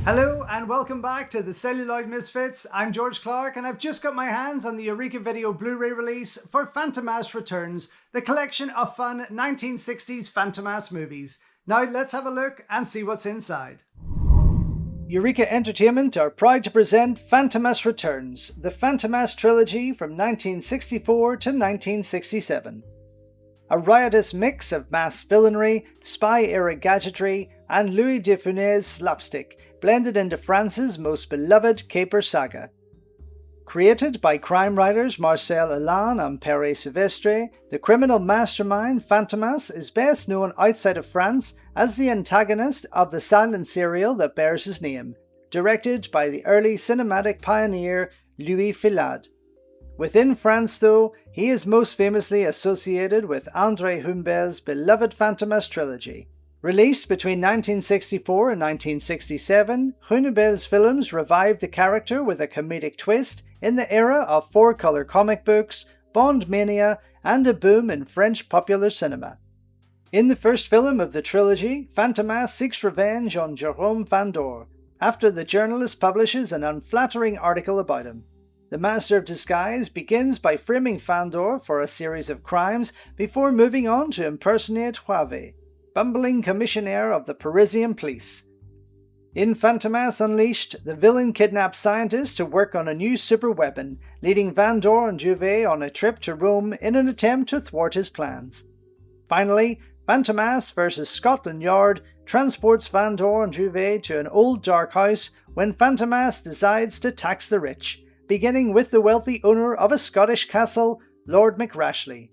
Hello and welcome back to the Celluloid Misfits. I'm George Clark and I've just got my hands on the Eureka Video Blu-ray release for Fantomas Returns, the collection of fun 1960s Fantomas movies. Now let's have a look and see what's inside. Eureka Entertainment are proud to present Fantomas Returns, the Fantomas trilogy from 1964 to 1967. A riotous mix of mass villainy, spy-era gadgetry, and Louis de Funès slapstick blended into France's most beloved caper saga. Created by crime writers Marcel Allan and Pere Silvestre, the criminal mastermind Fantomas is best known outside of France as the antagonist of the silent serial that bears his name, directed by the early cinematic pioneer Louis Filade. Within France, though, he is most famously associated with André Humbel's beloved Fantomas trilogy. Released between 1964 and 1967, Humbel's films revived the character with a comedic twist in the era of four-colour comic books, Bond mania, and a boom in French popular cinema. In the first film of the trilogy, Fantomas seeks revenge on Jérôme Fandor, after the journalist publishes an unflattering article about him. The Master of Disguise begins by framing Fandor for a series of crimes before moving on to impersonate Huave, bumbling commissionaire of the Parisian police. In Fantomas Unleashed, the villain kidnaps scientists to work on a new superweapon, leading Fandor and Juve on a trip to Rome in an attempt to thwart his plans. Finally, Fantomas vs. Scotland Yard transports Fandor and Juve to an old dark house when Fantomas decides to tax the rich, beginning with the wealthy owner of a Scottish castle, Lord McRashley.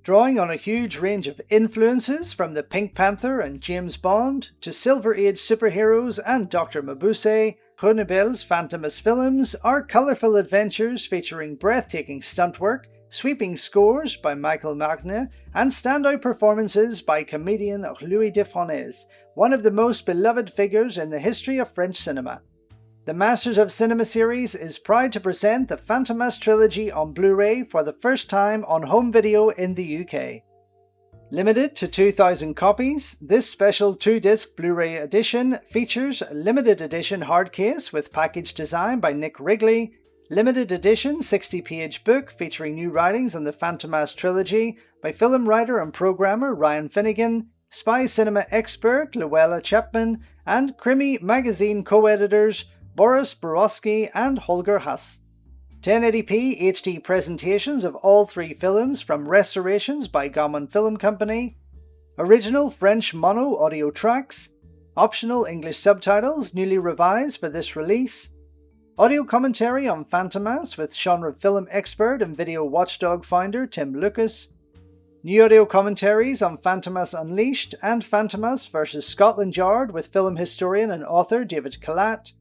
Drawing on a huge range of influences from the Pink Panther and James Bond to Silver Age superheroes and Dr. Mabuse, Humbel's Fantomas films are colourful adventures featuring breathtaking stunt work, sweeping scores by Michael Magne, and standout performances by comedian Louis de Funès, one of the most beloved figures in the history of French cinema. The Masters of Cinema series is proud to present the Fantomas trilogy on Blu-ray for the first time on home video in the UK. Limited to 2,000 copies, this special 2-disc Blu-ray edition features a limited edition hard case with package design by Nick Wrigley, limited edition 60-page book featuring new writings on the Fantomas trilogy by film writer and programmer Ryan Finnegan, spy cinema expert Luella Chapman, and Krimi magazine co-editors Boris Borowski and Holger Haas. 1080p HD presentations of all three films from restorations by Gaumont Film Company, original French mono audio tracks, optional English subtitles newly revised for this release, audio commentary on Fantomas with genre film expert and video watchdog founder Tim Lucas, new audio commentaries on Fantomas Unleashed and Fantomas vs. Scotland Yard with film historian and author David Callatt,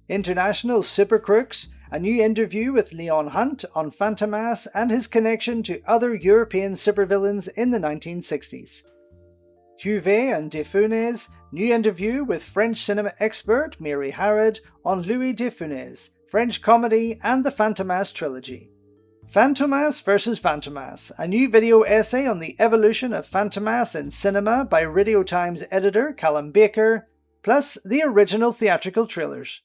International Super Crooks, a new interview with Leon Hunt on Fantomas and his connection to other European supervillains in the 1960s. Juve and de Funès, new interview with French cinema expert Mary Harrod on Louis de Funès, French comedy and the Fantomas trilogy. Fantomas vs. Fantomas, a new video essay on the evolution of Fantomas in cinema by Radio Times editor Callum Baker, plus the original theatrical trailers.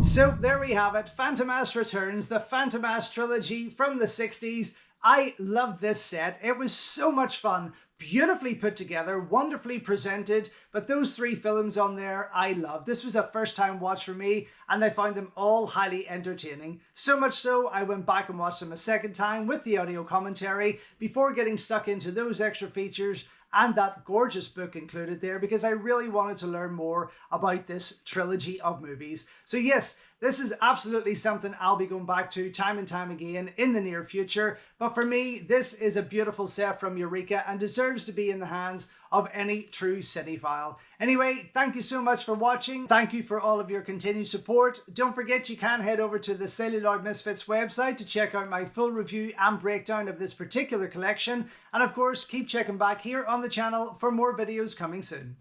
So there we have it, Fantomas Returns, the Fantomas trilogy from the 60s. I love this set. It was so much fun, beautifully put together, wonderfully presented, but those three films on there I loved. This was a first time watch for me and I found them all highly entertaining. So much so I went back and watched them a second time with the audio commentary before getting stuck into those extra features and that gorgeous book included there because I really wanted to learn more about this trilogy of movies. So yes, this is absolutely something I'll be going back to time and time again in the near future. But for me, this is a beautiful set from Eureka and deserves to be in the hands of any true cinephile. Anyway, thank you so much for watching. Thank you for all of your continued support. Don't forget you can head over to the Celluloid Misfits website to check out my full review and breakdown of this particular collection. And of course, keep checking back here on the channel for more videos coming soon.